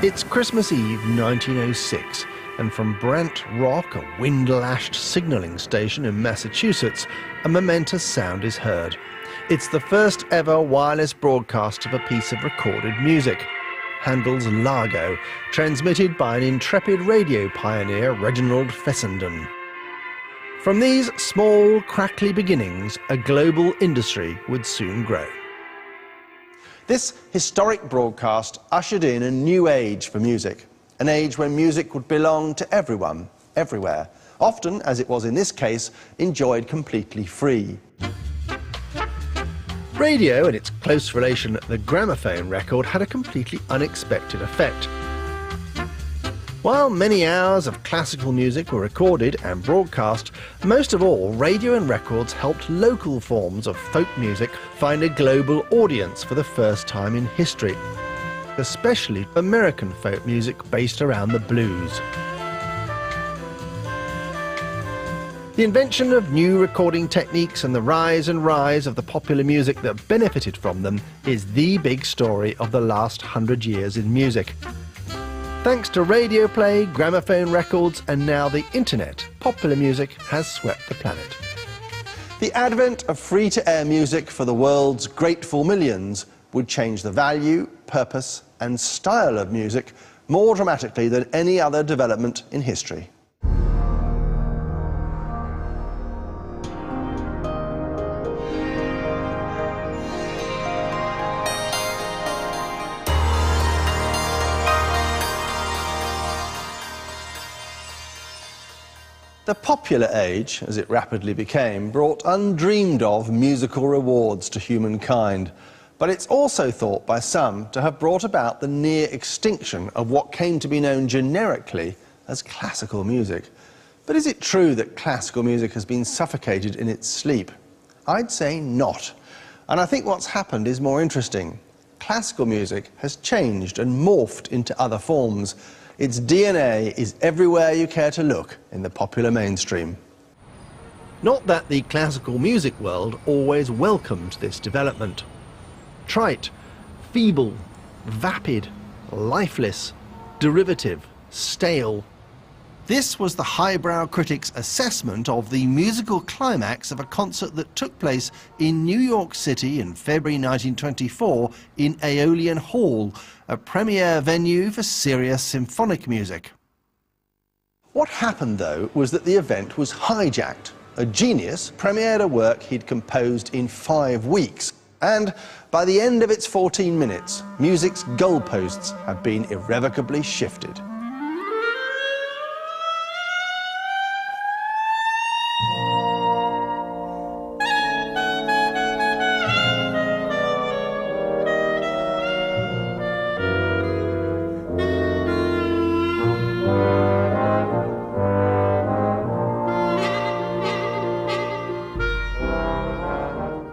It's Christmas Eve 1906, and from Brant Rock, a wind-lashed signalling station in Massachusetts, a momentous sound is heard. It's the first ever wireless broadcast of a piece of recorded music, Handel's Largo, transmitted by an intrepid radio pioneer, Reginald Fessenden. From these small, crackly beginnings, a global industry would soon grow. This historic broadcast ushered in a new age for music, an age when music would belong to everyone, everywhere, often, as it was in this case, enjoyed completely free. Radio and its close relation, the gramophone record, had a completely unexpected effect. While many hours of classical music were recorded and broadcast, most of all, radio and records helped local forms of folk music find a global audience for the first time in history, especially American folk music based around the blues. The invention of new recording techniques and the rise of the popular music that benefited from them is the big story of the last 100 years in music. Thanks to radio play, gramophone records, and now the internet, popular music has swept the planet. The advent of free-to-air music for the world's grateful millions would change the value, purpose, and style of music more dramatically than any other development in history. The popular age, as it rapidly became, brought undreamed-of musical rewards to humankind. But it's also thought by some to have brought about the near extinction of what came to be known generically as classical music. But is it true that classical music has been suffocated in its sleep? I'd say not. And I think what's happened is more interesting. Classical music has changed and morphed into other forms. Its DNA is everywhere you care to look in the popular mainstream. Not that the classical music world always welcomed this development. Trite, feeble, vapid, lifeless, derivative, stale. This was the highbrow critics' assessment of the musical climax of a concert that took place in New York City in February 1924 in Aeolian Hall, a premier venue for serious symphonic music. What happened, though, was that the event was hijacked. A genius premiered a work he'd composed in 5 weeks, and by the end of its 14 minutes, music's goalposts had been irrevocably shifted.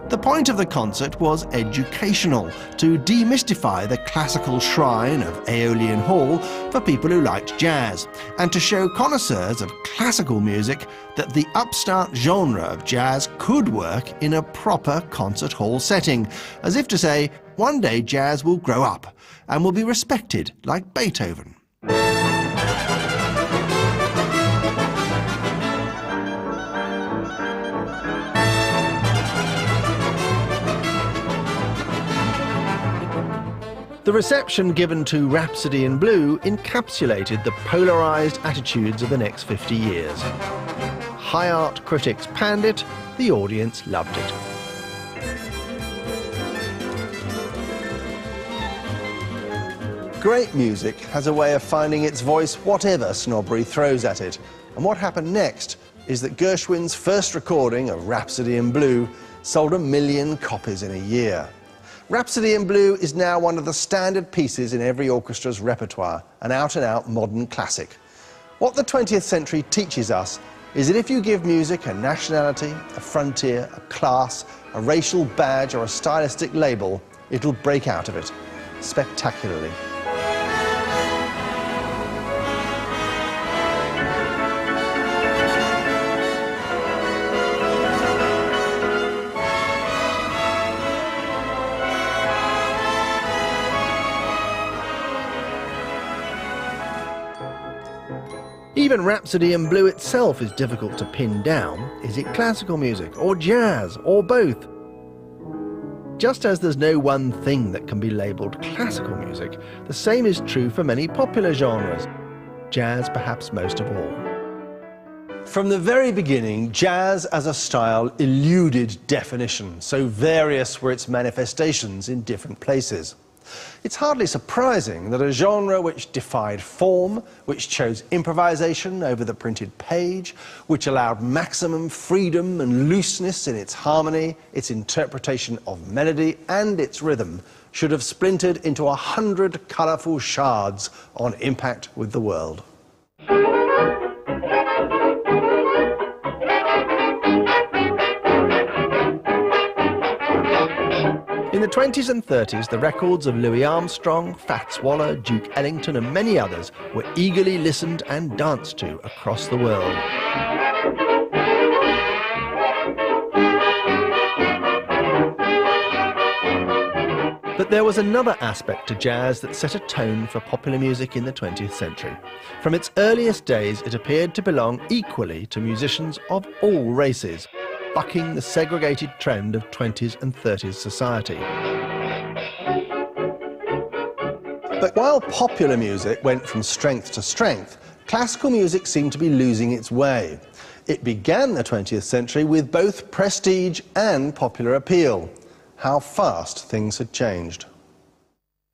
The point of the concert was educational, to demystify the classical shrine of Aeolian Hall for people who liked jazz, and to show connoisseurs of classical music that the upstart genre of jazz could work in a proper concert hall setting, as if to say, one day jazz will grow up and will be respected like Beethoven. The reception given to Rhapsody in Blue encapsulated the polarised attitudes of the next 50 years. High art critics panned it, the audience loved it. Great music has a way of finding its voice whatever snobbery throws at it. And what happened next is that Gershwin's first recording of Rhapsody in Blue sold 1 million copies in a year. Rhapsody in Blue is now one of the standard pieces in every orchestra's repertoire, an out-and-out modern classic. What the 20th century teaches us is that if you give music a nationality, a frontier, a class, a racial badge or a stylistic label, it'll break out of it, spectacularly. Even Rhapsody in Blue itself is difficult to pin down. Is it classical music, or jazz, or both? Just as there's no one thing that can be labelled classical music, the same is true for many popular genres, jazz perhaps most of all. From the very beginning, jazz as a style eluded definition, so various were its manifestations in different places. It's hardly surprising that a genre which defied form, which chose improvisation over the printed page, which allowed maximum freedom and looseness in its harmony, its interpretation of melody and its rhythm, should have splintered into 100 colourful shards on impact with the world. In the 20s and 30s, the records of Louis Armstrong, Fats Waller, Duke Ellington and many others were eagerly listened and danced to across the world. But there was another aspect to jazz that set a tone for popular music in the 20th century. From its earliest days, it appeared to belong equally to musicians of all races, bucking the segregated trend of 20s and 30s society. But while popular music went from strength to strength, classical music seemed to be losing its way. It began the 20th century with both prestige and popular appeal. How fast things had changed.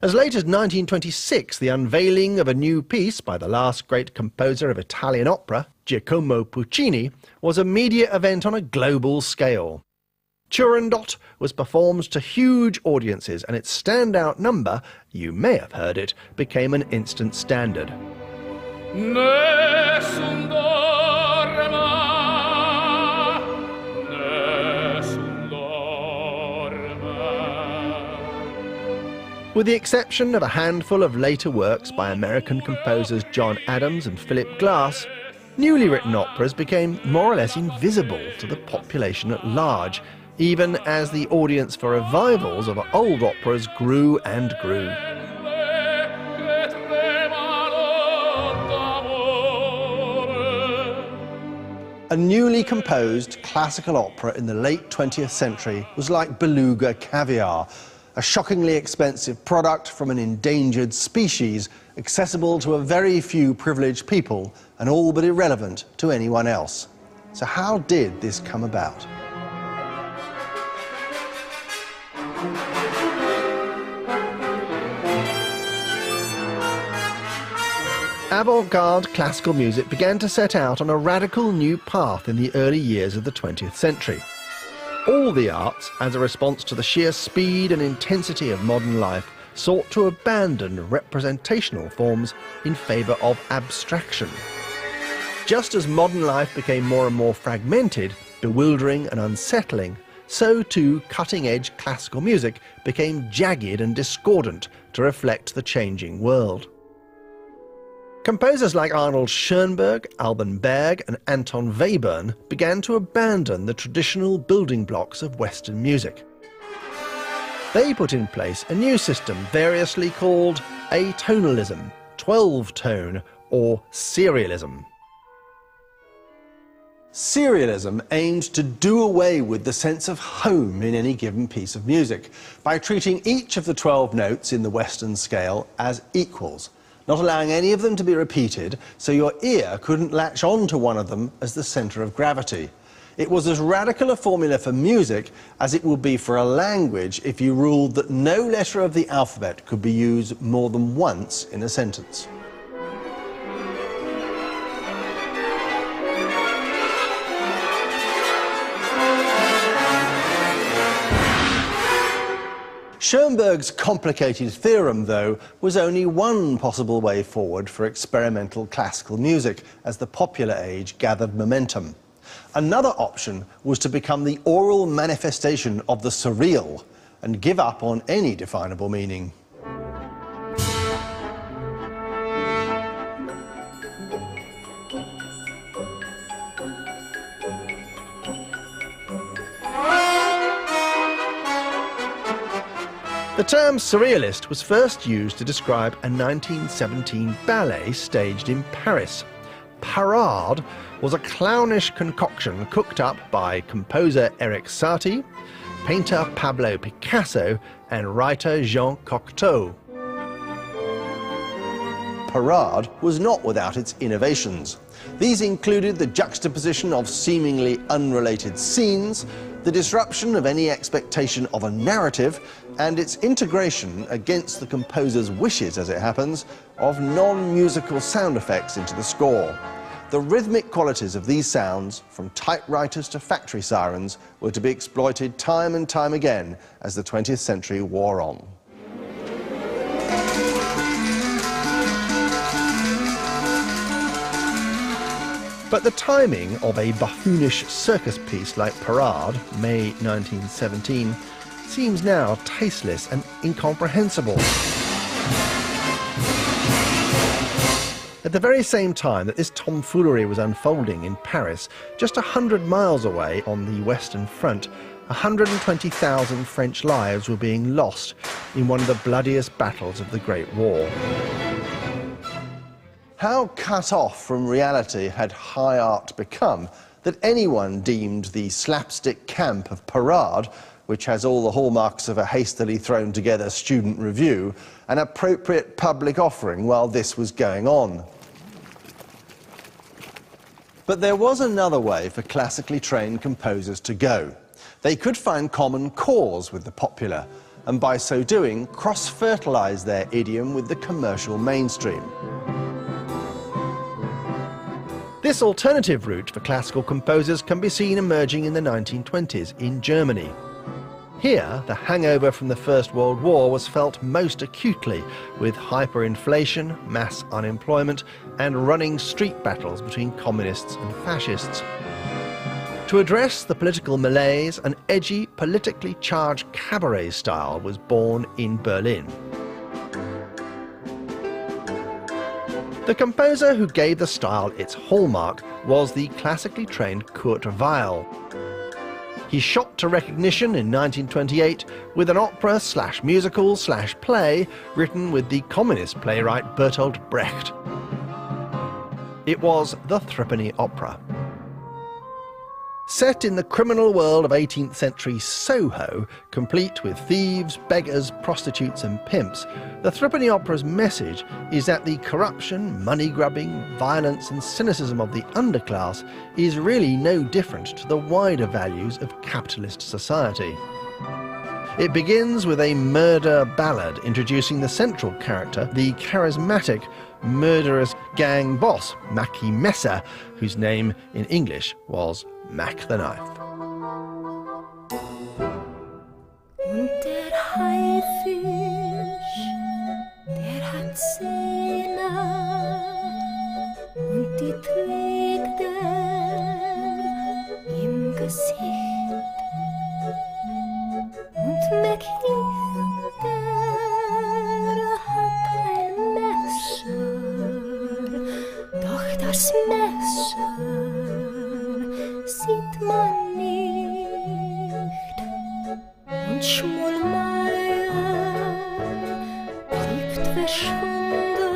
As late as 1926, the unveiling of a new piece by the last great composer of Italian opera, Giacomo Puccini, was a media event on a global scale. Turandot was performed to huge audiences, and its standout number, you may have heard it, became an instant standard. Nessun dorma, nessun dorma. With the exception of a handful of later works by American composers John Adams and Philip Glass, newly written operas became more or less invisible to the population at large, even as the audience for revivals of old operas grew and grew. A newly composed classical opera in the late 20th century was like beluga caviar, a shockingly expensive product from an endangered species, accessible to a very few privileged people and all but irrelevant to anyone else. So how did this come about? Avant-garde classical music began to set out on a radical new path in the early years of the 20th century. All the arts, as a response to the sheer speed and intensity of modern life, sought to abandon representational forms in favour of abstraction. Just as modern life became more and more fragmented, bewildering and unsettling, so too cutting-edge classical music became jagged and discordant to reflect the changing world. Composers like Arnold Schoenberg, Alban Berg and Anton Webern began to abandon the traditional building blocks of Western music. They put in place a new system variously called atonalism, 12-tone or serialism. Serialism aimed to do away with the sense of home in any given piece of music by treating each of the 12 notes in the Western scale as equals, not allowing any of them to be repeated, so your ear couldn't latch on to one of them as the centre of gravity. It was as radical a formula for music as it would be for a language if you ruled that no letter of the alphabet could be used more than once in a sentence. Schoenberg's complicated theorem, though, was only one possible way forward for experimental classical music as the popular age gathered momentum. Another option was to become the oral manifestation of the surreal and give up on any definable meaning. The term surrealist was first used to describe a 1917 ballet staged in Paris. Parade was a clownish concoction cooked up by composer Erik Satie, painter Pablo Picasso and writer Jean Cocteau. Parade was not without its innovations. These included the juxtaposition of seemingly unrelated scenes, the disruption of any expectation of a narrative, and its integration, against the composer's wishes as it happens, of non-musical sound effects into the score. The rhythmic qualities of these sounds, from typewriters to factory sirens, were to be exploited time and time again as the 20th century wore on. But the timing of a buffoonish circus piece like Parade, May 1917, seems now tasteless and incomprehensible. At the very same time that this tomfoolery was unfolding in Paris, just 100 miles away on the Western Front, 120,000 French lives were being lost in one of the bloodiest battles of the Great War. How cut off from reality had high art become that anyone deemed the slapstick camp of Parade, which has all the hallmarks of a hastily thrown together student review, an appropriate public offering while this was going on. But there was another way for classically trained composers to go. They could find common cause with the popular, and by so doing, cross-fertilise their idiom with the commercial mainstream. This alternative route for classical composers can be seen emerging in the 1920s in Germany. Here, the hangover from the First World War was felt most acutely, with hyperinflation, mass unemployment, and running street battles between communists and fascists. To address the political malaise, an edgy, politically charged cabaret style was born in Berlin. The composer who gave the style its hallmark was the classically trained Kurt Weill. He shot to recognition in 1928 with an opera/musical/play written with the communist playwright Bertolt Brecht. It was the Threepenny Opera. Set in the criminal world of 18th century Soho, complete with thieves, beggars, prostitutes and pimps, the Threepenny Opera's message is that the corruption, money-grubbing, violence and cynicism of the underclass is really no different to the wider values of capitalist society. It begins with a murder ballad introducing the central character, the charismatic, murderous gang boss, Mackie Messer, whose name in English was Mac the Knife. Und der Haifisch, der hat Zähne, und die trägt im Gesicht. Und Mackie, der hat ein Messer, doch das Messer sieht man nicht. Und Schmolmeier blieb verschwunden,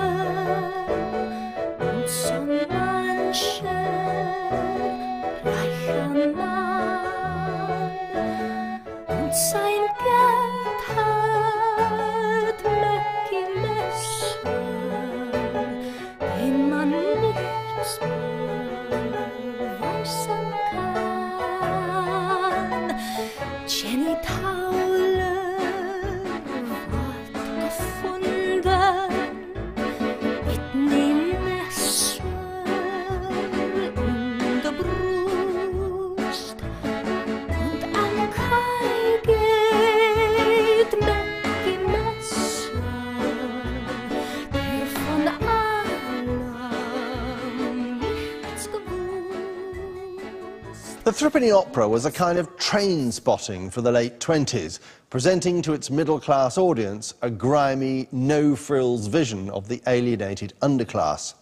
und so mancher reicher Mann, und sein Geld hat Mackie Messer, den man nichts beweisen kann. Jenny Tauler ward gefunden, mitten im Messer in der Brust, und am Kai geht Mackie Messer, der von allem nichts gewusst. The Threepenny Opera was a kind of train spotting for the late 20s, presenting to its middle-class audience a grimy, no-frills vision of the alienated underclass.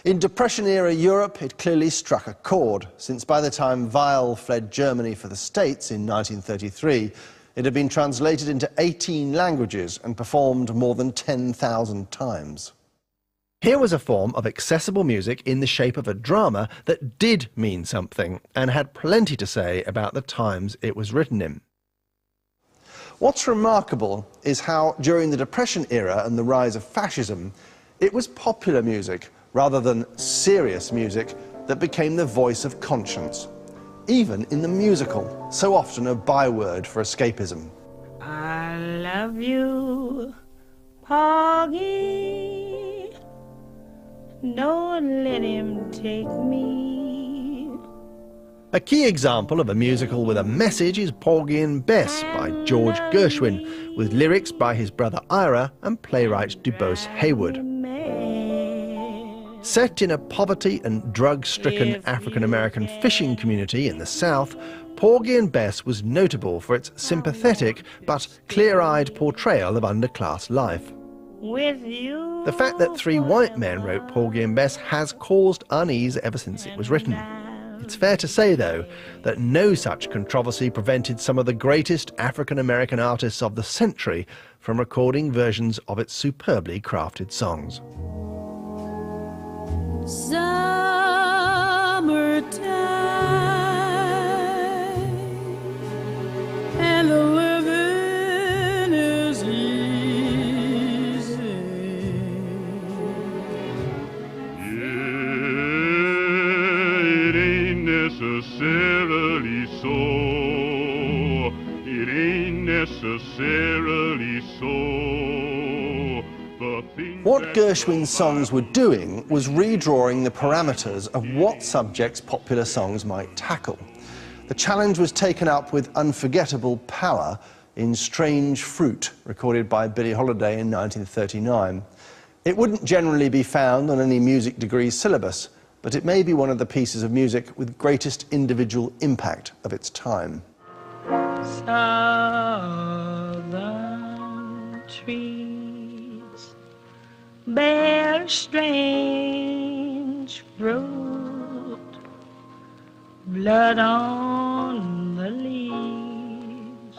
In Depression-era Europe, it clearly struck a chord, since by the time Weill fled Germany for the States in 1933, it had been translated into 18 languages and performed more than 10,000 times. Here was a form of accessible music in the shape of a drama that did mean something and had plenty to say about the times it was written in. What's remarkable is how, during the Depression era and the rise of fascism, it was popular music, rather than serious music, that became the voice of conscience. Even in the musical, so often a byword for escapism. I love you, Porgy. Don't let him take me. A key example of a musical with a message is Porgy and Bess by George Gershwin, with lyrics by his brother Ira and playwright DuBose Haywood. Set in a poverty and drug-stricken African-American fishing community in the South, Porgy and Bess was notable for its sympathetic but clear-eyed portrayal of underclass life. With you. The fact that three white men wrote Porgy and Bess has caused unease ever since it was written. It's fair to say, though, that no such controversy prevented some of the greatest African-American artists of the century from recording versions of its superbly crafted songs. Summertime, and the living is easy. It ain't necessarily so. It ain't necessarily so. What Gershwin's songs were doing was redrawing the parameters of what subjects popular songs might tackle. The challenge was taken up with unforgettable power in Strange Fruit, recorded by Billie Holiday in 1939. It wouldn't generally be found on any music degree syllabus, but it may be one of the pieces of music with greatest individual impact of its time. Southern trees bear strange fruit, blood on the leaves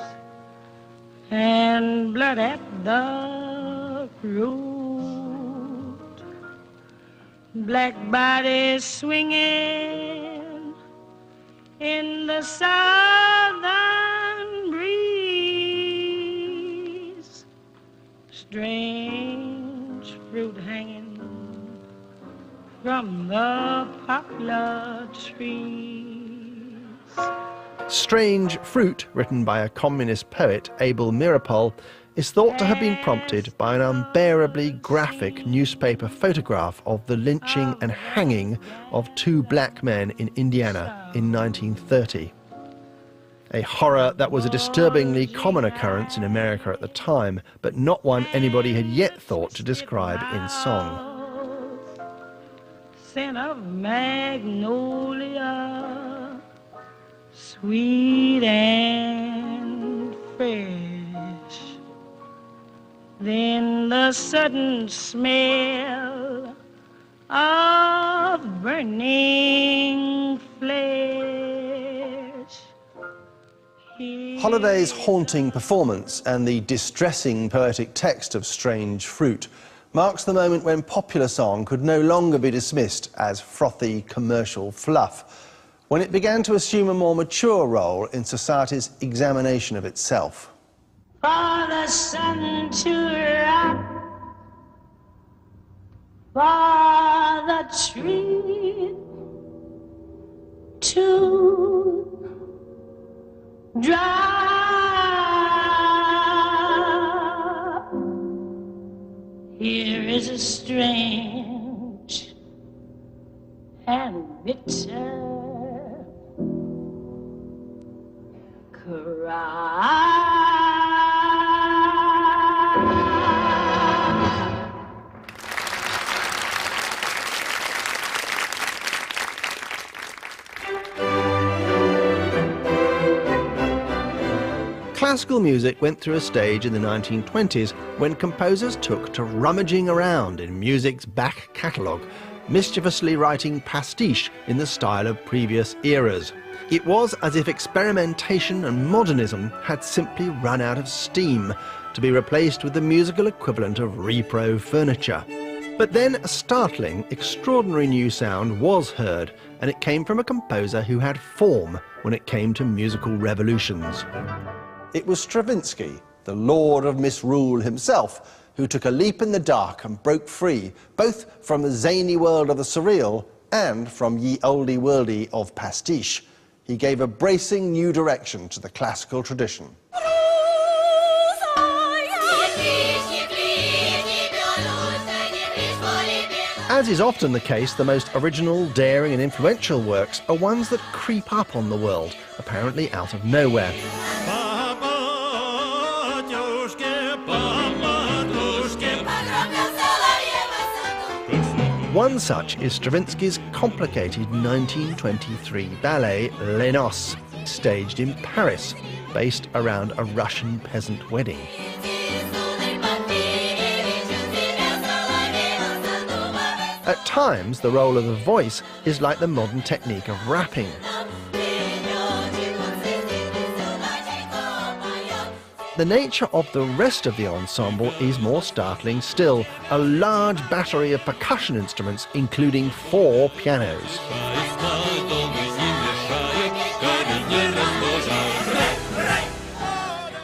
and blood at the root. Black bodies swinging in the southern breeze, strange fruit hanging from the poplar trees. Strange Fruit, written by a communist poet, Abel Meeropol, is thought to have been prompted by an unbearably graphic newspaper photograph of the lynching and hanging of two black men in Indiana in 1930. A horror that was a disturbingly common occurrence in America at the time, but not one anybody had yet thought to describe in song. Scent of magnolia, sweet and fresh. Then the sudden smell of burning flesh. Holiday's haunting performance and the distressing poetic text of Strange Fruit marks the moment when popular song could no longer be dismissed as frothy commercial fluff, when it began to assume a more mature role in society's examination of itself. For the sun to rock, for the tree to drop. Here is a strange and bitter cry. Classical music went through a stage in the 1920s when composers took to rummaging around in music's back catalogue, mischievously writing pastiche in the style of previous eras. It was as if experimentation and modernism had simply run out of steam, to be replaced with the musical equivalent of repro furniture. But then a startling, extraordinary new sound was heard, and it came from a composer who had form when it came to musical revolutions. It was Stravinsky, the lord of misrule himself, who took a leap in the dark and broke free, both from the zany world of the surreal and from ye olde worldy of pastiche. He gave a bracing new direction to the classical tradition. As is often the case, the most original, daring and influential works are ones that creep up on the world, apparently out of nowhere. One such is Stravinsky's complicated 1923 ballet Les Noces, staged in Paris, based around a Russian peasant wedding. At times, the role of the voice is like the modern technique of rapping. The nature of the rest of the ensemble is more startling still. A large battery of percussion instruments, including 4 pianos.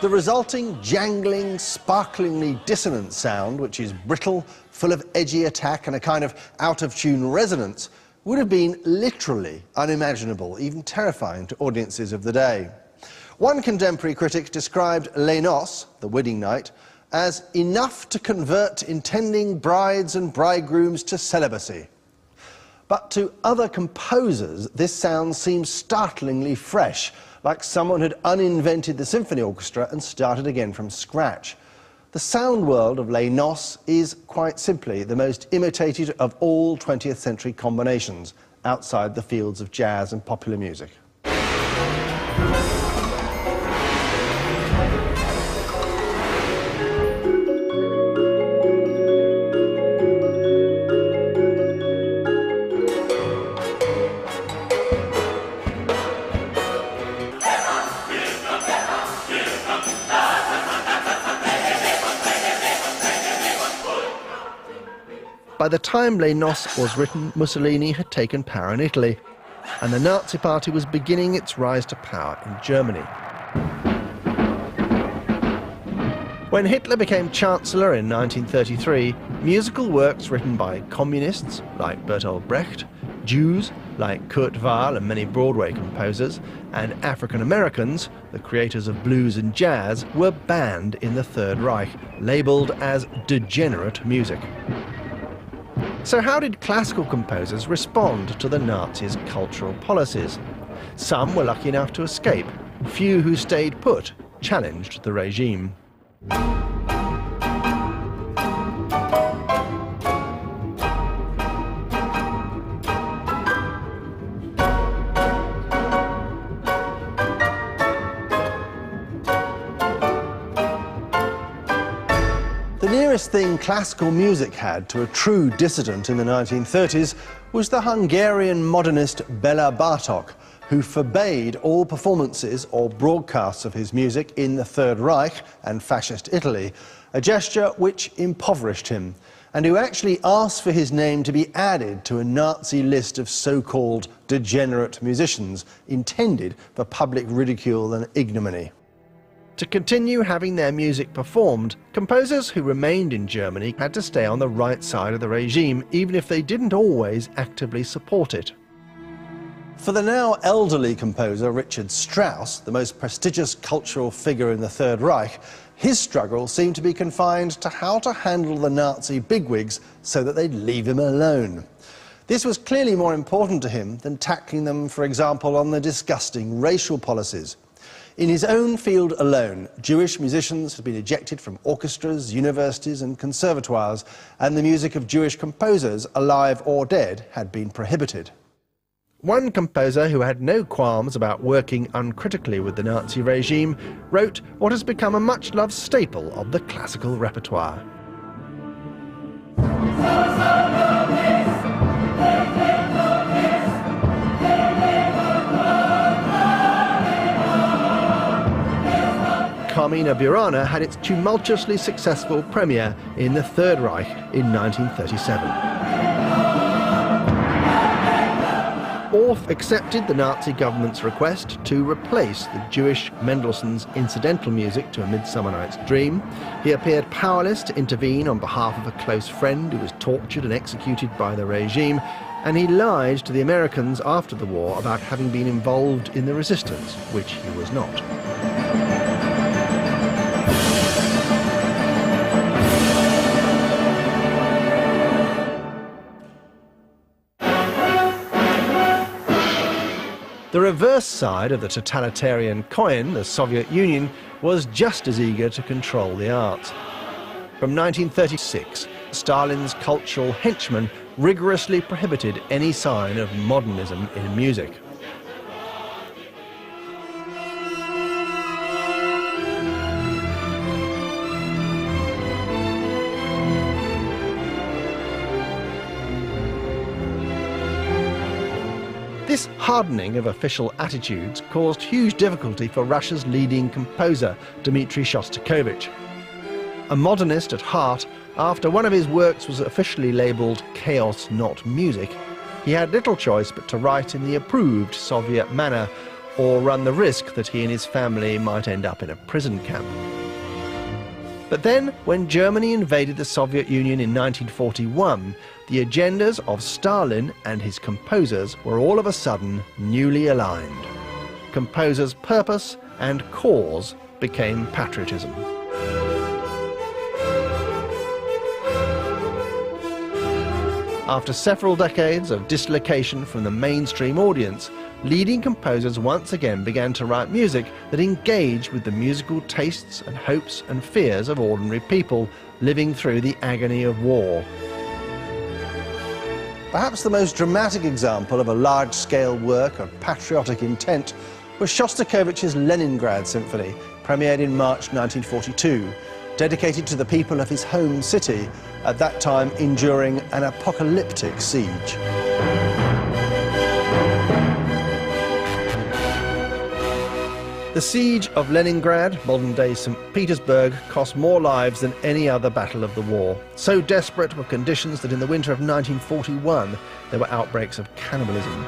The resulting jangling, sparklingly dissonant sound, which is brittle, full of edgy attack and a kind of out-of-tune resonance, would have been literally unimaginable, even terrifying to audiences of the day. One contemporary critic described Les Noces, the wedding night, as enough to convert intending brides and bridegrooms to celibacy. But to other composers, this sound seems startlingly fresh, like someone had uninvented the symphony orchestra and started again from scratch. The sound world of Les Noces is, quite simply, the most imitated of all 20th century combinations outside the fields of jazz and popular music. By the time Les Noces was written, Mussolini had taken power in Italy, and the Nazi Party was beginning its rise to power in Germany. When Hitler became Chancellor in 1933, musical works written by communists like Bertolt Brecht, Jews like Kurt Weill and many Broadway composers, and African Americans, the creators of blues and jazz, were banned in the Third Reich, labelled as degenerate music. So how did classical composers respond to the Nazis' cultural policies? Some were lucky enough to escape. Few who stayed put challenged the regime. The nearest thing classical music had to a true dissident in the 1930s was the Hungarian modernist Bela Bartok, who forbade all performances or broadcasts of his music in the Third Reich and fascist Italy, a gesture which impoverished him, and who actually asked for his name to be added to a Nazi list of so-called degenerate musicians intended for public ridicule and ignominy. To continue having their music performed, composers who remained in Germany had to stay on the right side of the regime, even if they didn't always actively support it. For the now elderly composer Richard Strauss, the most prestigious cultural figure in the Third Reich, his struggle seemed to be confined to how to handle the Nazi bigwigs so that they'd leave him alone. This was clearly more important to him than tackling them, for example, on the disgusting racial policies. In his own field alone, Jewish musicians had been ejected from orchestras, universities and conservatoires, and the music of Jewish composers, alive or dead, had been prohibited. One composer who had no qualms about working uncritically with the Nazi regime wrote what has become a much-loved staple of the classical repertoire. Carmina Burana had its tumultuously successful premiere in the Third Reich in 1937. Orff accepted the Nazi government's request to replace the Jewish Mendelssohn's incidental music to A Midsummer Night's Dream. He appeared powerless to intervene on behalf of a close friend who was tortured and executed by the regime, and he lied to the Americans after the war about having been involved in the resistance, which he was not. The reverse side of the totalitarian coin, the Soviet Union, was just as eager to control the arts. From 1936, Stalin's cultural henchmen rigorously prohibited any sign of modernism in music. This hardening of official attitudes caused huge difficulty for Russia's leading composer, Dmitri Shostakovich. A modernist at heart, after one of his works was officially labelled Chaos Not Music, he had little choice but to write in the approved Soviet manner, or run the risk that he and his family might end up in a prison camp. But then, when Germany invaded the Soviet Union in 1941, the agendas of Stalin and his composers were all of a sudden newly aligned. Composers' purpose and cause became patriotism. After several decades of dislocation from the mainstream audience, leading composers once again began to write music that engaged with the musical tastes and hopes and fears of ordinary people living through the agony of war. Perhaps the most dramatic example of a large-scale work of patriotic intent was Shostakovich's Leningrad Symphony, premiered in March 1942, dedicated to the people of his home city, at that time enduring an apocalyptic siege. The siege of Leningrad, modern-day St. Petersburg, cost more lives than any other battle of the war. So desperate were conditions that in the winter of 1941 there were outbreaks of cannibalism.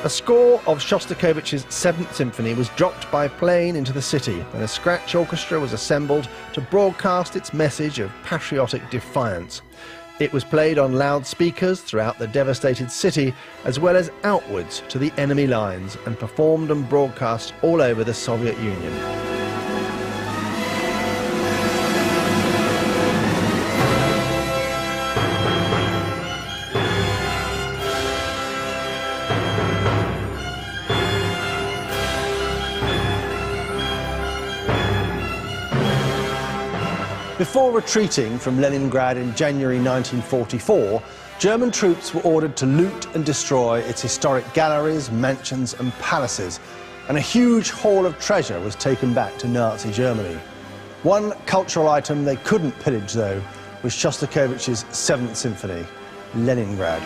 A score of Shostakovich's Seventh Symphony was dropped by plane into the city, and a scratch orchestra was assembled to broadcast its message of patriotic defiance. It was played on loudspeakers throughout the devastated city, as well as outwards to the enemy lines, and performed and broadcast all over the Soviet Union. Before retreating from Leningrad in January 1944, German troops were ordered to loot and destroy its historic galleries, mansions and palaces, and a huge haul of treasure was taken back to Nazi Germany. One cultural item they couldn't pillage, though, was Shostakovich's Seventh Symphony, Leningrad.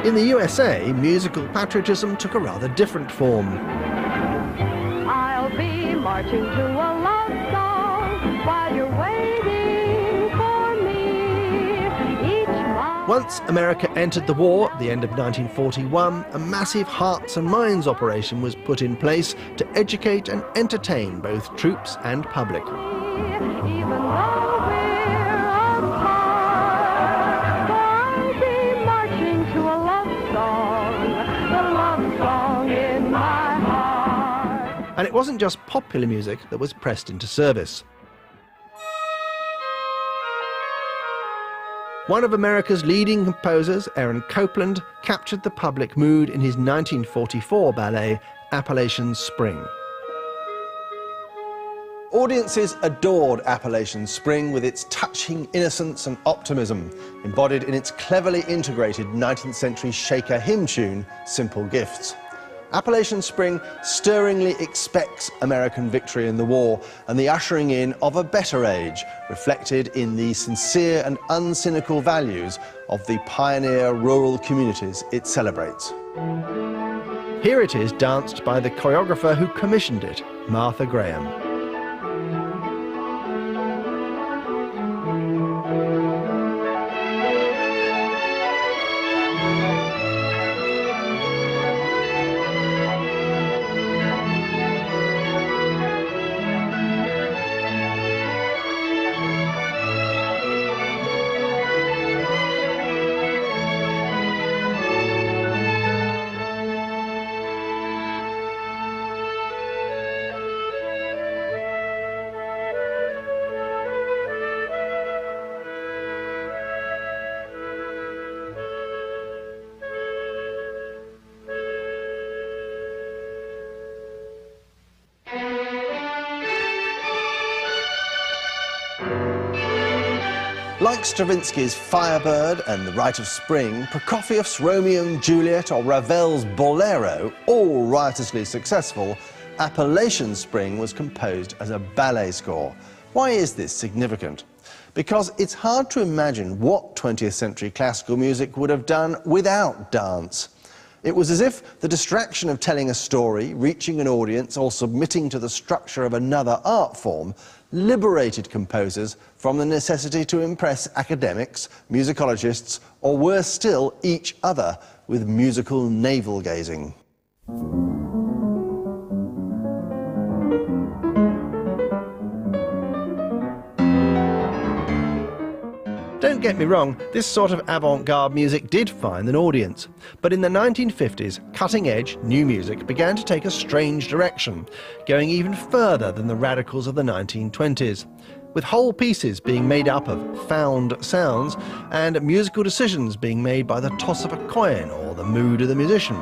In the USA, musical patriotism took a rather different form. I'll be marching to a love song while you're waiting for me. Once America entered the war at the end of 1941, a massive Hearts and Minds operation was put in place to educate and entertain both troops and public. Even though we're apart, I'll be marching to a love wasn't just popular music that was pressed into service. One of America's leading composers, Aaron Copland, captured the public mood in his 1944 ballet, Appalachian Spring. Audiences adored Appalachian Spring with its touching innocence and optimism, embodied in its cleverly integrated 19th century shaker hymn tune, Simple Gifts. Appalachian Spring stirringly expects American victory in the war and the ushering in of a better age, reflected in the sincere and uncynical values of the pioneer rural communities it celebrates. Here it is danced by the choreographer who commissioned it, Martha Graham. Like Stravinsky's Firebird and The Rite of Spring, Prokofiev's Romeo and Juliet or Ravel's Bolero, all riotously successful, Appalachian Spring was composed as a ballet score. Why is this significant? Because it's hard to imagine what 20th century classical music would have done without dance. It was as if the distraction of telling a story, reaching an audience, or submitting to the structure of another art form liberated composers from the necessity to impress academics, musicologists, or worse still, each other with musical navel-gazing. Don't get me wrong, this sort of avant-garde music did find an audience. But in the 1950s, cutting-edge new music began to take a strange direction, going even further than the radicals of the 1920s, with whole pieces being made up of found sounds and musical decisions being made by the toss of a coin or the mood of the musician.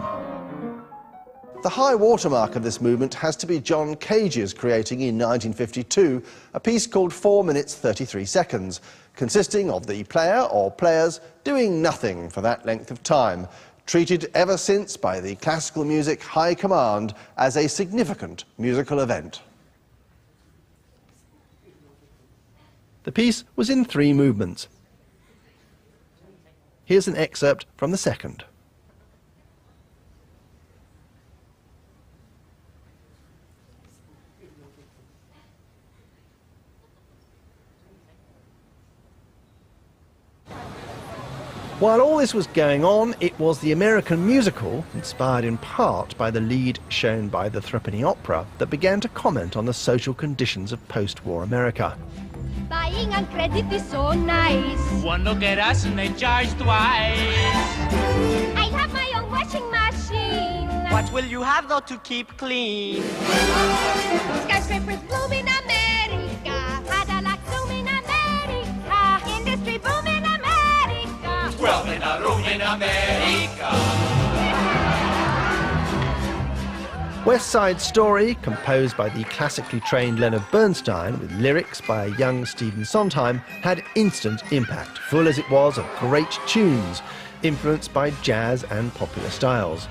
The high watermark of this movement has to be John Cage's creating in 1952 a piece called 4 minutes 33 seconds, consisting of the player or players doing nothing for that length of time, treated ever since by the classical music high command as a significant musical event. The piece was in 3 movements. Here's an excerpt from the second. While all this was going on, it was the American musical, inspired in part by the lead shown by the Threepenny Opera, that began to comment on the social conditions of post-war America. Buying on credit is so nice. One look at us and they charge twice. I have my own washing machine. What will you have though to keep clean? Skyscrapers bloom in America. Cadillac zoom in America. Industry boom in America. 12 in a room in America. West Side Story, composed by the classically trained Leonard Bernstein with lyrics by a young Stephen Sondheim, had instant impact, full as it was of great tunes, influenced by jazz and popular styles.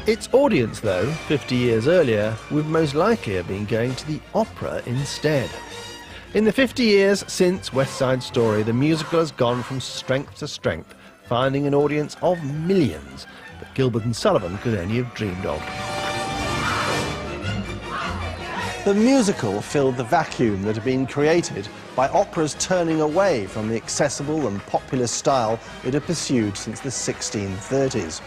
Its audience, though, 50 years earlier, would most likely have been going to the opera instead. In the 50 years since West Side Story, the musical has gone from strength to strength, finding an audience of millions that Gilbert and Sullivan could only have dreamed of. The musical filled the vacuum that had been created by operas turning away from the accessible and popular style it had pursued since the 1630s.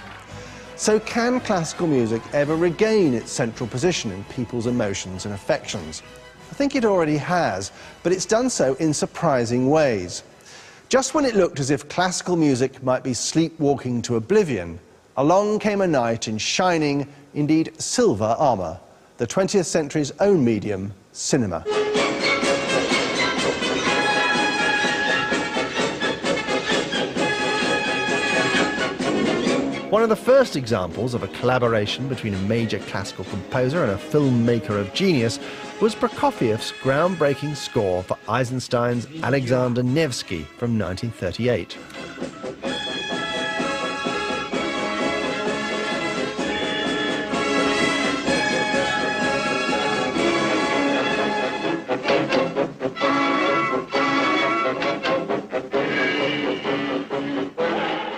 So can classical music ever regain its central position in people's emotions and affections? I think it already has, but it's done so in surprising ways. Just when it looked as if classical music might be sleepwalking to oblivion, along came a knight in shining, indeed silver armour, the 20th century's own medium, cinema. One of the first examples of a collaboration between a major classical composer and a filmmaker of genius was Prokofiev's groundbreaking score for Eisenstein's Alexander Nevsky from 1938.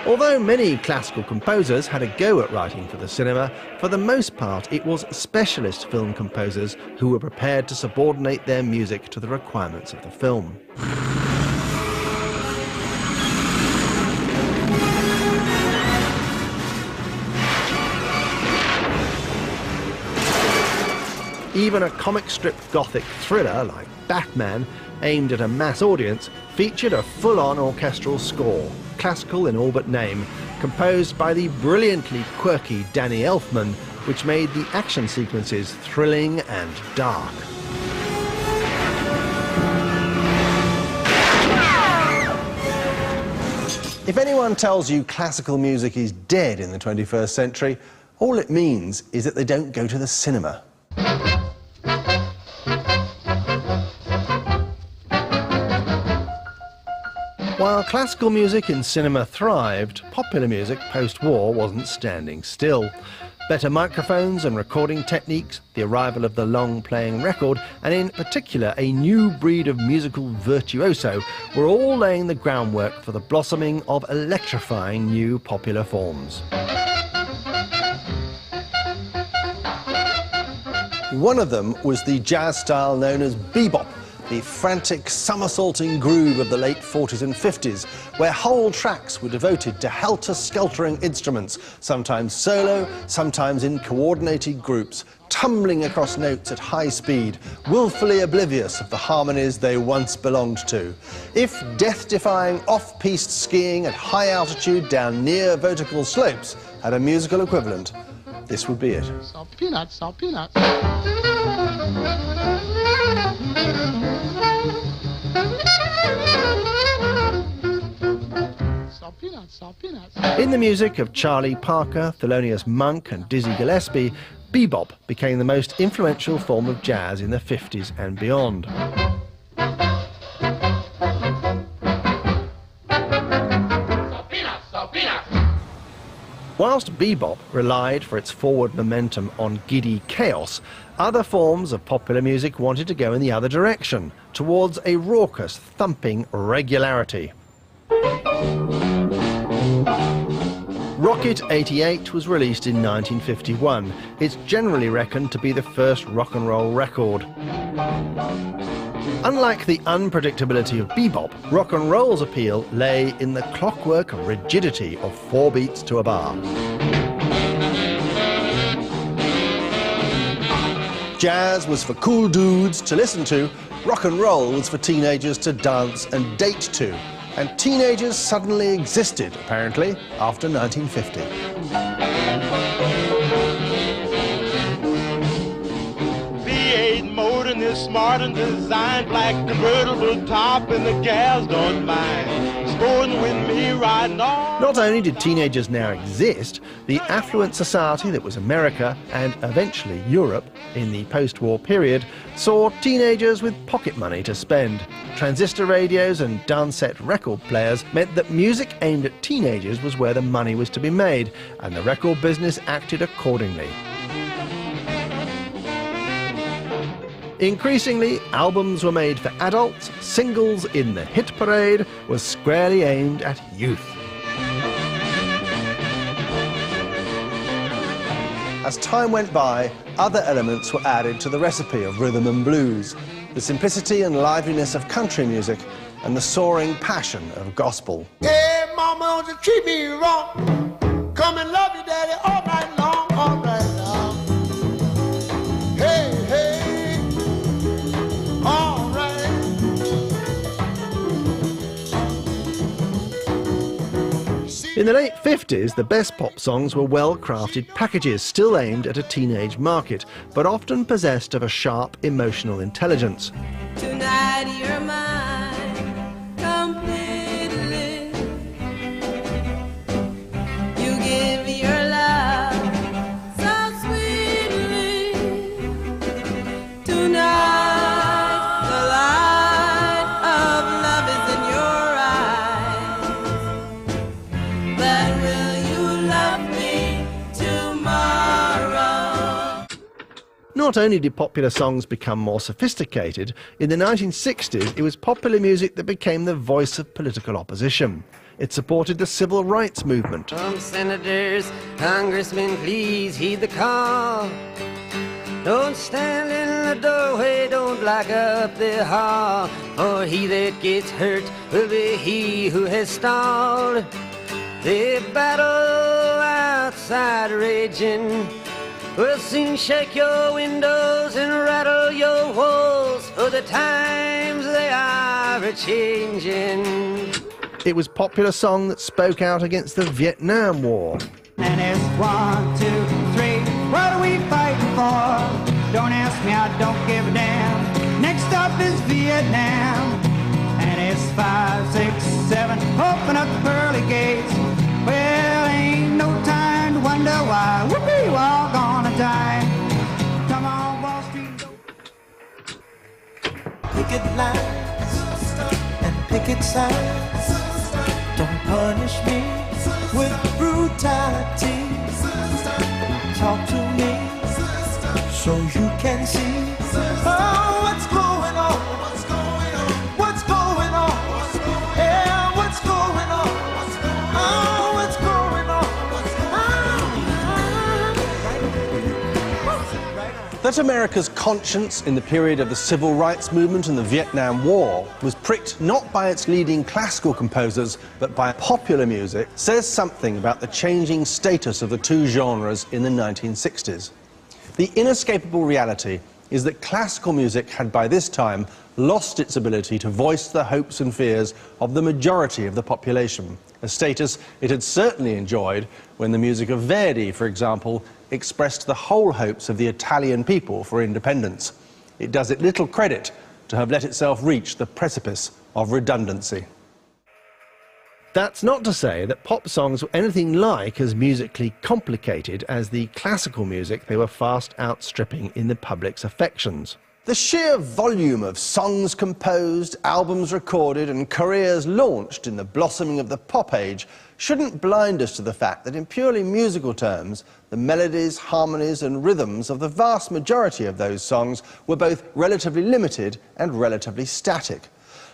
Although many classical composers had a go at writing for the cinema, for the most part it was specialist film composers who were prepared to subordinate their music to the requirements of the film. Even a comic strip gothic thriller like Batman, aimed at a mass audience, featured a full-on orchestral score, classical in all but name, composed by the brilliantly quirky Danny Elfman, which made the action sequences thrilling and dark. If anyone tells you classical music is dead in the 21st century, all it means is that they don't go to the cinema. While classical music in cinema thrived, popular music post-war wasn't standing still. Better microphones and recording techniques, the arrival of the long-playing record, and in particular a new breed of musical virtuoso, were all laying the groundwork for the blossoming of electrifying new popular forms. One of them was the jazz style known as bebop, the frantic somersaulting groove of the late 40s and 50s, where whole tracks were devoted to helter-skeltering instruments, sometimes solo, sometimes in coordinated groups, tumbling across notes at high speed, willfully oblivious of the harmonies they once belonged to. If death-defying off-piste skiing at high altitude down near vertical slopes had a musical equivalent, this would be it. Salt peanuts, salt peanuts. Salt peanuts, salt peanuts. In the music of Charlie Parker, Thelonious Monk and Dizzy Gillespie, bebop became the most influential form of jazz in the 50s and beyond. Salt peanuts, salt peanuts. Whilst bebop relied for its forward momentum on giddy chaos, other forms of popular music wanted to go in the other direction, towards a raucous, thumping regularity. Rocket 88 was released in 1951. It's generally reckoned to be the first rock and roll record. Unlike the unpredictability of bebop, rock and roll's appeal lay in the clockwork rigidity of 4 beats to a bar. Jazz was for cool dudes to listen to, rock and roll was for teenagers to dance and date to. And teenagers suddenly existed, apparently, after 1950. V8 motor is smart and designed, black convertible top, and the gals don't mind sporting with me riding on. Not only did teenagers now exist, the affluent society that was America and eventually Europe in the post-war period saw teenagers with pocket money to spend. Transistor radios and dance-set record players meant that music aimed at teenagers was where the money was to be made, and the record business acted accordingly. Increasingly, albums were made for adults, singles in the hit parade was squarely aimed at youth. As time went by, other elements were added to the recipe of rhythm and blues, the simplicity and liveliness of country music, and the soaring passion of gospel. Hey, mama, don't you treat me wrong. Come and love you, daddy, all night long, all right now. Hey, hey, all right. See In the late 50s, the best pop songs were well-crafted packages still aimed at a teenage market, but often possessed of a sharp emotional intelligence. Tonight you're mine completely. You give me your love so sweetly. Tonight the light of love is in your eyes. But will you love me tomorrow? Not only did popular songs become more sophisticated, in the 1960s it was popular music that became the voice of political opposition. It supported the civil rights movement. Senators, congressmen, please heed the call. Don't stand in the doorway, don't block up the hall. For he that gets hurt will be he who has stalled. The battle outside raging will soon shake your windows and rattle your walls, for the times they are a-changing. It was popular song that spoke out against the Vietnam War. And it's 1, 2, 3, what are we fighting for? Don't ask me, I don't give a damn. Next up is Vietnam. And it's 5, 6, 7, open up the pearly gates. Well, ain't no time to wonder why. Whoopee, we're all gonna die. Come on, Wall Street. Picket lines and picket signs. Don't punish me with brutality. Talk to me so you can see. Oh, what's going on? What's going on? What's going on? Yeah, what's going on? Oh, what's going on? That America's conscience in the period of the civil rights movement and the Vietnam War was pricked not by its leading classical composers but by popular music says something about the changing status of the two genres in the 1960s. The inescapable reality is that classical music had by this time lost its ability to voice the hopes and fears of the majority of the population, a status it had certainly enjoyed when the music of Verdi, for example, expressed the whole hopes of the Italian people for independence. It does it little credit to have let itself reach the precipice of redundancy. That's not to say that pop songs were anything like as musically complicated as the classical music they were fast outstripping in the public's affections. The sheer volume of songs composed, albums recorded and careers launched in the blossoming of the pop age shouldn't blind us to the fact that in purely musical terms, the melodies, harmonies and rhythms of the vast majority of those songs were both relatively limited and relatively static.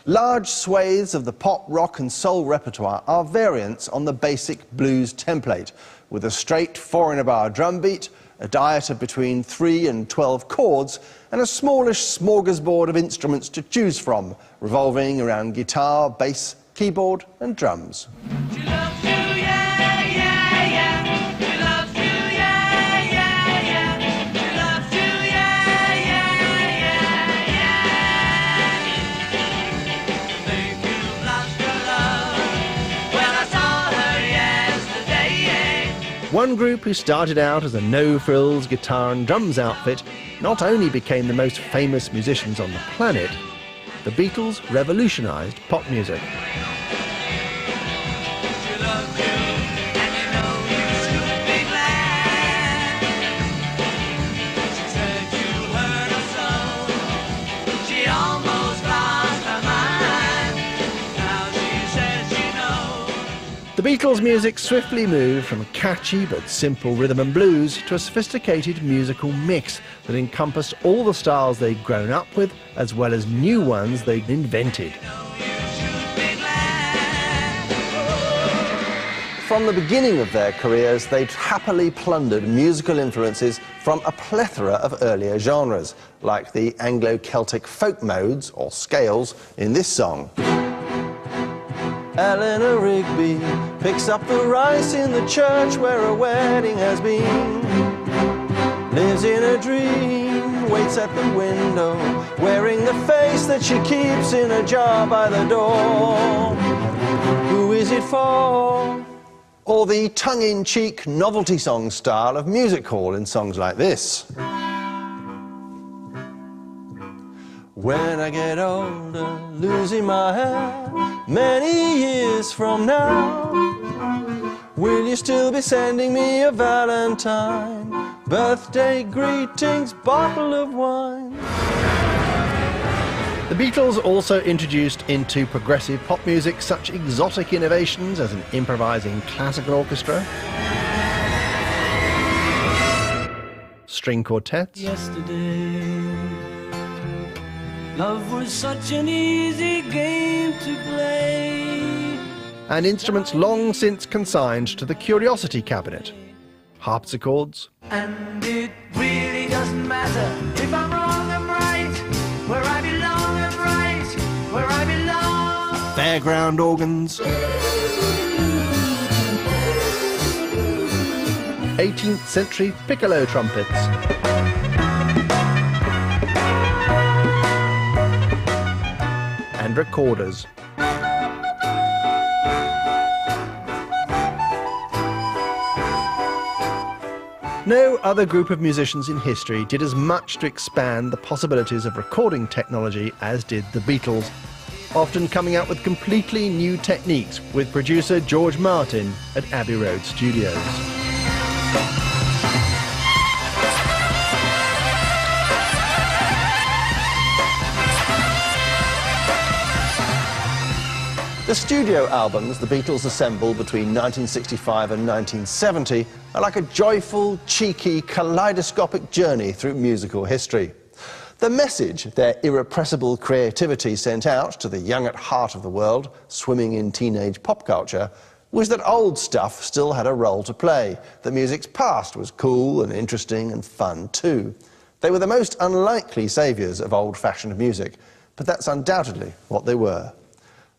Large swathes of the pop, rock and soul repertoire are variants on the basic blues template, with a straight 4-in-a-bar drum beat, a diet of between 3 and 12 chords, and a smallish smorgasbord of instruments to choose from, revolving around guitar, bass, keyboard and drums. She loves you, yeah, yeah, yeah. She loves you, yeah, yeah, yeah. She loves you, yeah, yeah, yeah, yeah. Think you've lost your love. Well, I saw her yesterday. One group who started out as a no-frills guitar and drums outfit not only became the most famous musicians on the planet, the Beatles revolutionized pop music. The Beatles' music swiftly moved from catchy but simple rhythm and blues to a sophisticated musical mix that encompassed all the styles they'd grown up with, as well as new ones they'd invented. From the beginning of their careers, they'd happily plundered musical influences from a plethora of earlier genres, like the Anglo-Celtic folk modes, or scales, in this song. Eleanor Rigby picks up the rice in the church where a wedding has been. Lives in a dream, waits at the window, wearing the face that she keeps in a jar by the door. Who is it for? or the tongue-in-cheek novelty song style of music hall in songs like this. When I get older, losing my hair, many years from now, will you still be sending me a valentine, birthday greetings, bottle of wine? The Beatles also introduced into progressive pop music such exotic innovations as an improvising classical orchestra, string quartets, Yesterday, love was such an easy game to play. and instruments long since consigned to the curiosity cabinet, harpsichords, And it really doesn't matter if I'm wrong, I'm right. Where I belong, I'm right. Where I belong. fairground organs, 18th century piccolo trumpets, and recorders. No other group of musicians in history did as much to expand the possibilities of recording technology as did the Beatles, often coming out with completely new techniques with producer George Martin at Abbey Road Studios. The studio albums the Beatles assembled between 1965 and 1970 are like a joyful, cheeky, kaleidoscopic journey through musical history. The message their irrepressible creativity sent out to the young at heart of the world, swimming in teenage pop culture, was that old stuff still had a role to play, that music's past was cool and interesting and fun too. They were the most unlikely saviours of old-fashioned music, but that's undoubtedly what they were.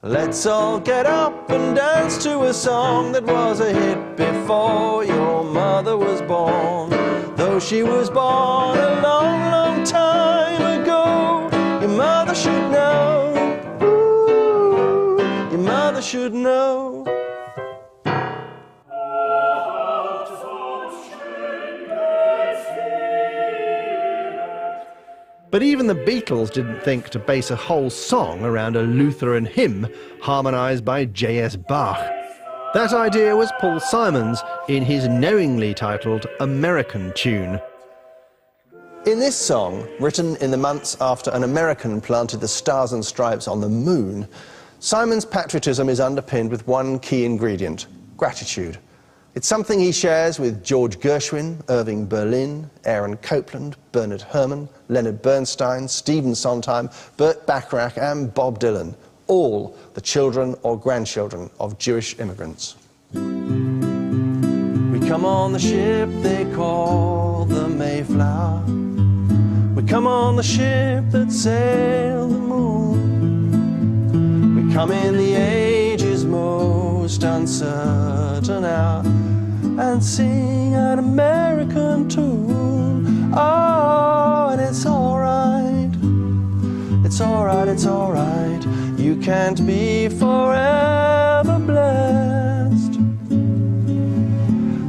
Let's all get up and dance to a song that was a hit before your mother was born. Though she was born a long, long time ago, your mother should know. Ooh, your mother should know. But even the Beatles didn't think to base a whole song around a Lutheran hymn harmonised by J.S. Bach. That idea was Paul Simon's in his knowingly titled American Tune. In this song, written in the months after an American planted the Stars and Stripes on the moon, Simon's patriotism is underpinned with one key ingredient: gratitude. It's something he shares with George Gershwin, Irving Berlin, Aaron Copland, Bernard Herrmann, Leonard Bernstein, Stephen Sondheim, Burt Bacharach and Bob Dylan, all the children or grandchildren of Jewish immigrants. We come on the ship they call the Mayflower. We come on the ship that sailed the moon. We come in the age's most uncertain hour and sing an American tune. Oh, and it's alright, it's alright, it's alright. You can't be forever blessed.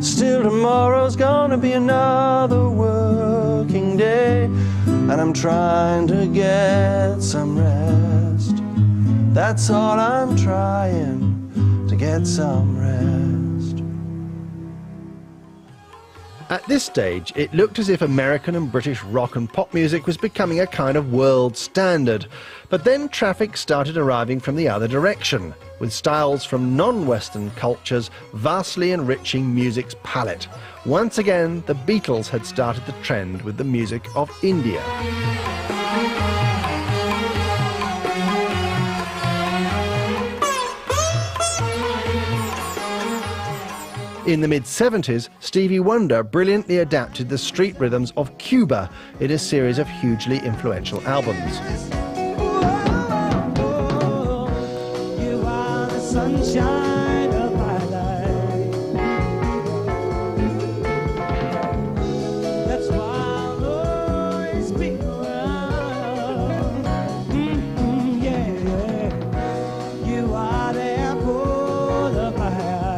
Still tomorrow's gonna be another working day, and I'm trying to get some rest. That's all I'm trying, to get some rest. At this stage, it looked as if American and British rock and pop music was becoming a kind of world standard. But then traffic started arriving from the other direction, with styles from non-Western cultures vastly enriching music's palette. Once again, the Beatles had started the trend with the music of India. In the mid-70s, Stevie Wonder brilliantly adapted the street rhythms of Cuba in a series of hugely influential albums. You are the sunshine of my life. That's why I'll always be around. Yeah, yeah. You are the apple of my eye.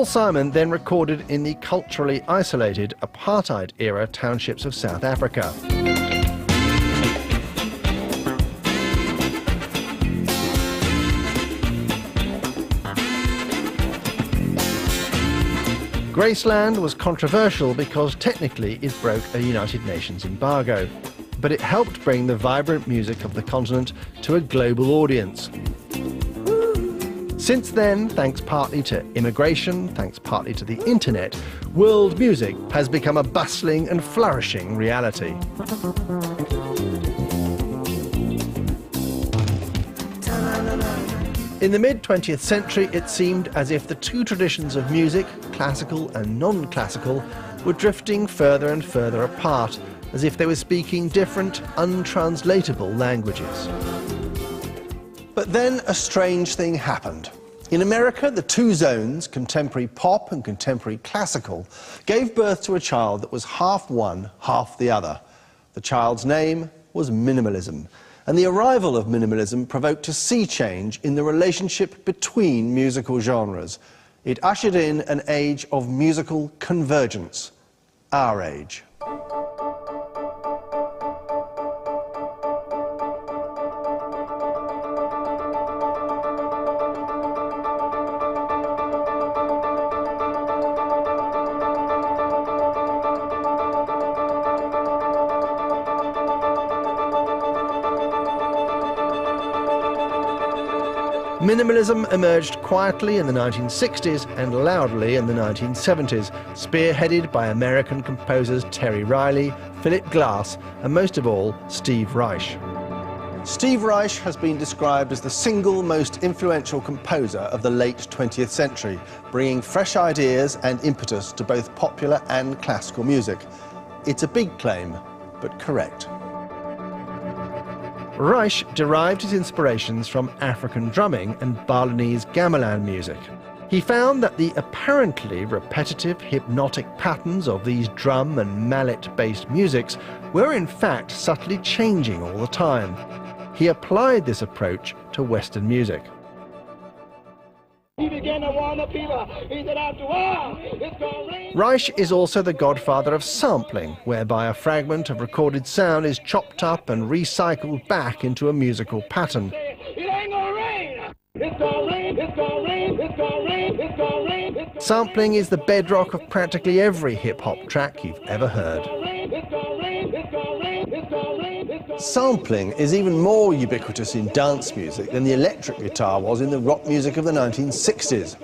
Paul Simon then recorded in the culturally isolated apartheid-era townships of South Africa. Graceland was controversial because technically it broke a United Nations embargo, but it helped bring the vibrant music of the continent to a global audience. Since then, thanks partly to immigration, thanks partly to the internet, world music has become a bustling and flourishing reality. In the mid-20th century, it seemed as if the two traditions of music, classical and non-classical, were drifting further and further apart, as if they were speaking different, untranslatable languages. But then a strange thing happened. In America, the two zones, contemporary pop and contemporary classical, gave birth to a child that was half one, half the other. The child's name was minimalism, and the arrival of minimalism provoked a sea change in the relationship between musical genres. It ushered in an age of musical convergence, our age. Minimalism emerged quietly in the 1960s and loudly in the 1970s, spearheaded by American composers Terry Riley, Philip Glass, and most of all, Steve Reich. Steve Reich has been described as the single most influential composer of the late 20th century, bringing fresh ideas and impetus to both popular and classical music. It's a big claim, but correct. Reich derived his inspirations from African drumming and Balinese gamelan music. He found that the apparently repetitive, hypnotic patterns of these drum and mallet-based musics were in fact subtly changing all the time. He applied this approach to Western music. Reich is also the godfather of sampling, whereby a fragment of recorded sound is chopped up and recycled back into a musical pattern. Sampling is the bedrock of practically every hip-hop track you've ever heard. Sampling is even more ubiquitous in dance music than the electric guitar was in the rock music of the 1960s.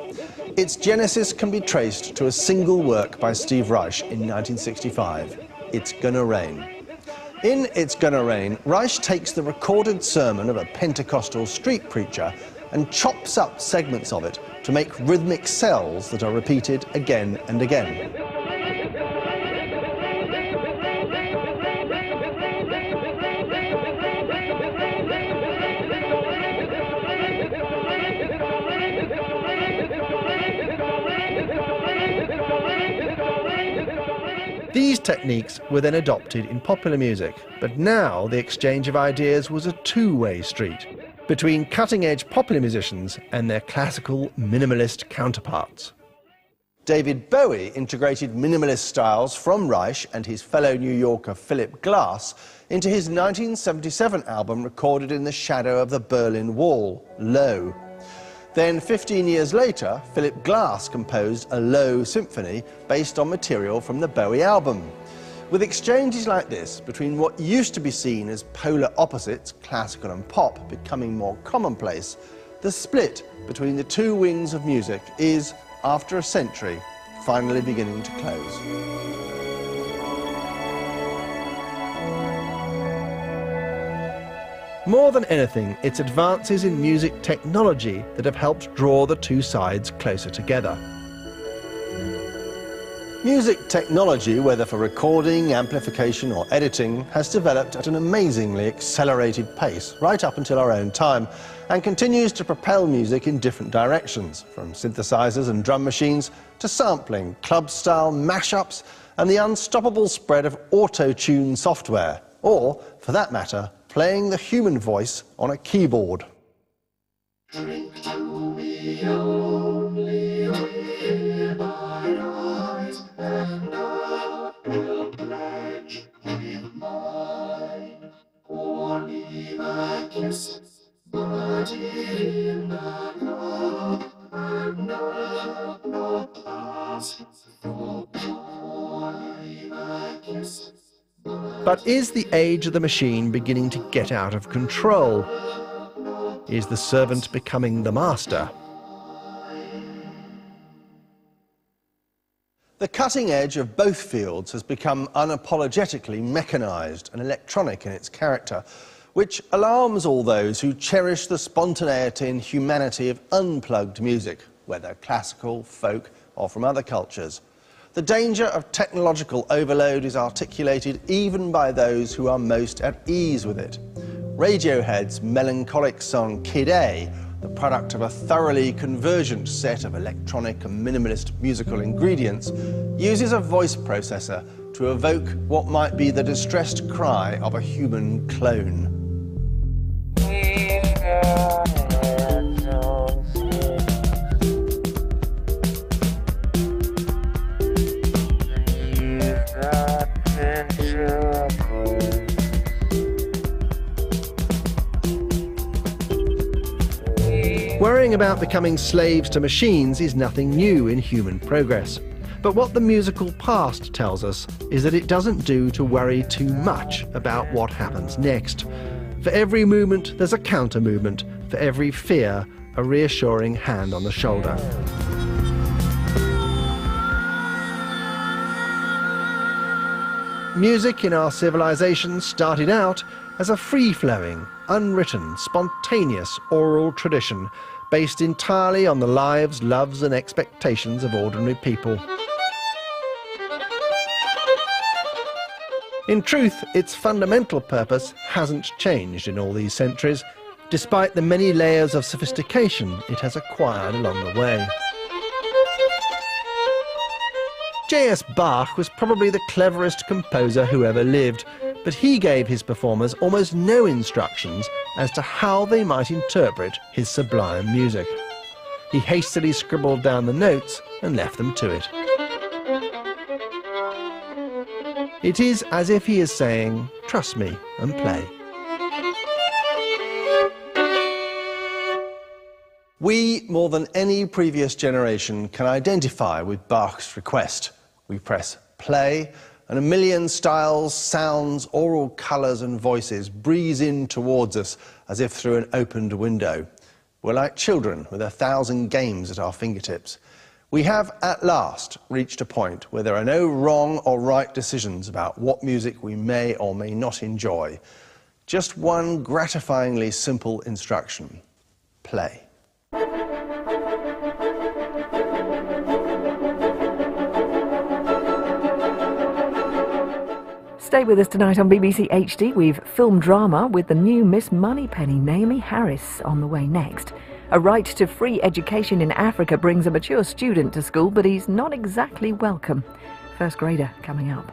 Its genesis can be traced to a single work by Steve Reich in 1965, It's Gonna Rain. In It's Gonna Rain, Reich takes the recorded sermon of a Pentecostal street preacher and chops up segments of it to make rhythmic cells that are repeated again and again. These techniques were then adopted in popular music, but now the exchange of ideas was a two-way street between cutting-edge popular musicians and their classical minimalist counterparts. David Bowie integrated minimalist styles from Reich and his fellow New Yorker Philip Glass into his 1977 album recorded in the shadow of the Berlin Wall, Low. Then, 15 years later, Philip Glass composed a Low symphony based on material from the Bowie album. With exchanges like this between what used to be seen as polar opposites, classical and pop, becoming more commonplace, the split between the two wings of music is, after a century, finally beginning to close. More than anything, it's advances in music technology that have helped draw the two sides closer together. Music technology, whether for recording, amplification or editing, has developed at an amazingly accelerated pace right up until our own time and continues to propel music in different directions, from synthesizers and drum machines to sampling, club-style mashups and the unstoppable spread of auto-tune software, or, for that matter, playing the human voice on a keyboard. Drink to me only, But is the age of the machine beginning to get out of control? Is the servant becoming the master? The cutting edge of both fields has become unapologetically mechanised and electronic in its character, which alarms all those who cherish the spontaneity and humanity of unplugged music, whether classical, folk or from other cultures. The danger of technological overload is articulated even by those who are most at ease with it. Radiohead's melancholic song Kid A, the product of a thoroughly convergent set of electronic and minimalist musical ingredients, uses a voice processor to evoke what might be the distressed cry of a human clone. Worrying about becoming slaves to machines is nothing new in human progress. But what the musical past tells us is that it doesn't do to worry too much about what happens next. For every movement, there's a counter-movement. For every fear, a reassuring hand on the shoulder. Music in our civilization started out as a free-flowing, unwritten, spontaneous oral tradition based entirely on the lives, loves and expectations of ordinary people. In truth, its fundamental purpose hasn't changed in all these centuries, despite the many layers of sophistication it has acquired along the way. J.S. Bach was probably the cleverest composer who ever lived, but he gave his performers almost no instructions as to how they might interpret his sublime music. He hastily scribbled down the notes and left them to it. It is as if he is saying, "Trust me and play." We, more than any previous generation, can identify with Bach's request. We press play, and a million styles, sounds, oral colours and voices breeze in towards us as if through an opened window. We're like children with 1,000 games at our fingertips. We have, at last, reached a point where there are no wrong or right decisions about what music we may or may not enjoy. Just one gratifyingly simple instruction: play. Stay with us tonight on BBC HD. We've film drama with the new Miss Moneypenny, Naomi Harris, on the way next. A right to free education in Africa brings a mature student to school, but he's not exactly welcome. First grader coming up.